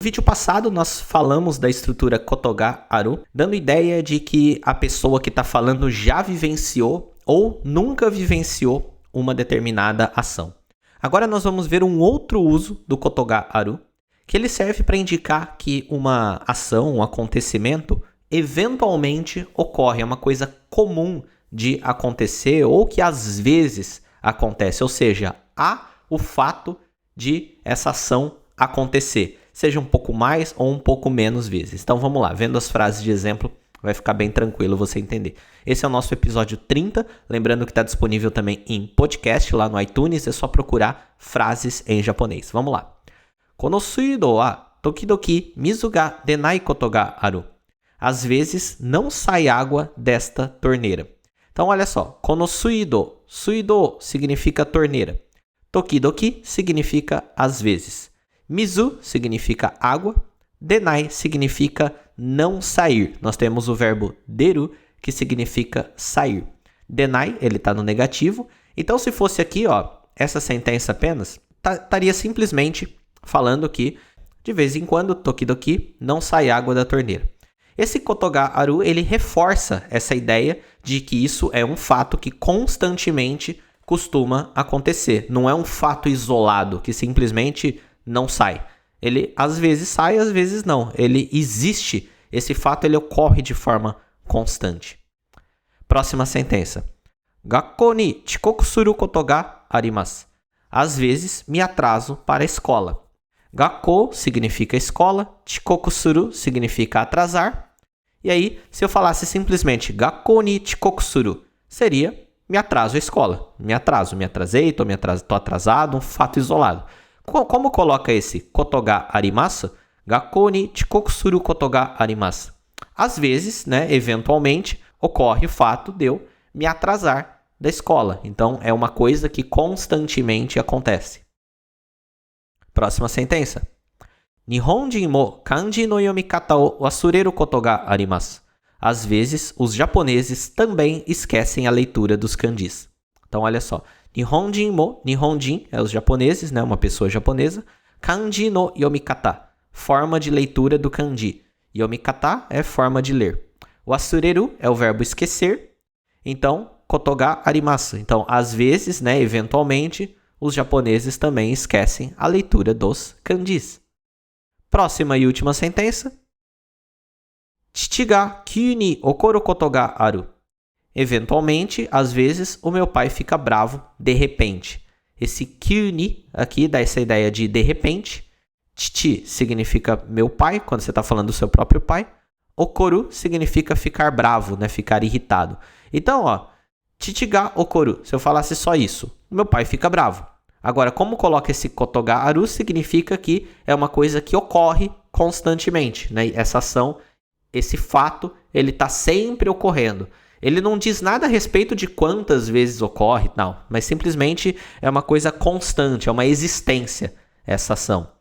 vídeo passado nós falamos da estrutura Kotoga Aru, dando ideia de que a pessoa que está falando já vivenciou ou nunca vivenciou uma determinada ação. Agora nós vamos ver um outro uso do Kotoga Aru, que ele serve para indicar que uma ação, um acontecimento, eventualmente ocorre, é uma coisa comum de acontecer ou que às vezes acontece, ou seja, há o fato de essa ação acontecer, seja um pouco mais ou um pouco menos vezes. Então vamos lá, vendo as frases de exemplo, vai ficar bem tranquilo você entender. Esse é o nosso episódio 30, lembrando que está disponível também em podcast lá no iTunes, é só procurar frases em japonês. Vamos lá. Kono suido wa tokidoki mizu ga denai koto ga aru. Às vezes não sai água desta torneira. Então olha só, kono suido, suido significa torneira. Tokidoki significa às vezes. Mizu significa água. Denai significa não sair. Nós temos o verbo deru, que significa sair. Denai, ele está no negativo. Então, se fosse aqui, essa sentença apenas, estaria simplesmente falando que, de vez em quando, tokidoki, não sai água da torneira. Esse Kotoga Aru, ele reforça essa ideia de que isso é um fato que constantemente costuma acontecer. Não é um fato isolado, que simplesmente não sai. Ele às vezes sai, às vezes não. Ele existe. Esse fato ele ocorre de forma constante. Próxima sentença. Gakkou ni chikoku suru koto ga arimasu. Às vezes me atraso para a escola. Gakkou significa escola. Chikoku suru significa atrasar. E aí, se eu falasse simplesmente Gakkou ni chikoku suru, seria me atraso à escola. Me atrasei, tô atrasado, um fato isolado. Como coloca esse koto ga arimasu? Gakkou ni chikoku suru koto ga arimasu. Às vezes, eventualmente, ocorre o fato de eu me atrasar da escola. Então, é uma coisa que constantemente acontece. Próxima sentença. Nihonjin mo kanji no yomikata o wasureru koto ga arimasu. Às vezes, os japoneses também esquecem a leitura dos kanjis. Então, olha só. Nihonjin mo, Nihonjin é os japoneses, uma pessoa japonesa. Kanji no yomikata, forma de leitura do kanji. Yomikata é forma de ler. Wasureru é o verbo esquecer. Então, koto ga arimasu. Então, às vezes, eventualmente, os japoneses também esquecem a leitura dos kanjis. Próxima e última sentença. Chichi ga kyū ni okoru koto ga aru. Eventualmente, às vezes, o meu pai fica bravo de repente. Esse kyū ni aqui dá essa ideia de repente. Chichi significa meu pai, quando você está falando do seu próprio pai. Okoru significa ficar bravo, ficar irritado. Então, chichi ga okoru, se eu falasse só isso, meu pai fica bravo. Agora, como coloca esse koto ga aru, significa que é uma coisa que ocorre constantemente. Essa ação, esse fato, ele está sempre ocorrendo. Ele não diz nada a respeito de quantas vezes ocorre, não, mas simplesmente é uma coisa constante, é uma existência essa ação.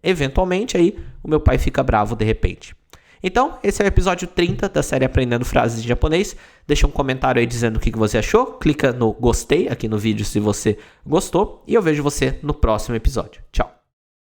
Eventualmente, aí, o meu pai fica bravo de repente. Então, esse é o episódio 30 da série Aprendendo Frases em Japonês. Deixa um comentário aí dizendo o que você achou. Clica no gostei aqui no vídeo se você gostou. E eu vejo você no próximo episódio. Tchau!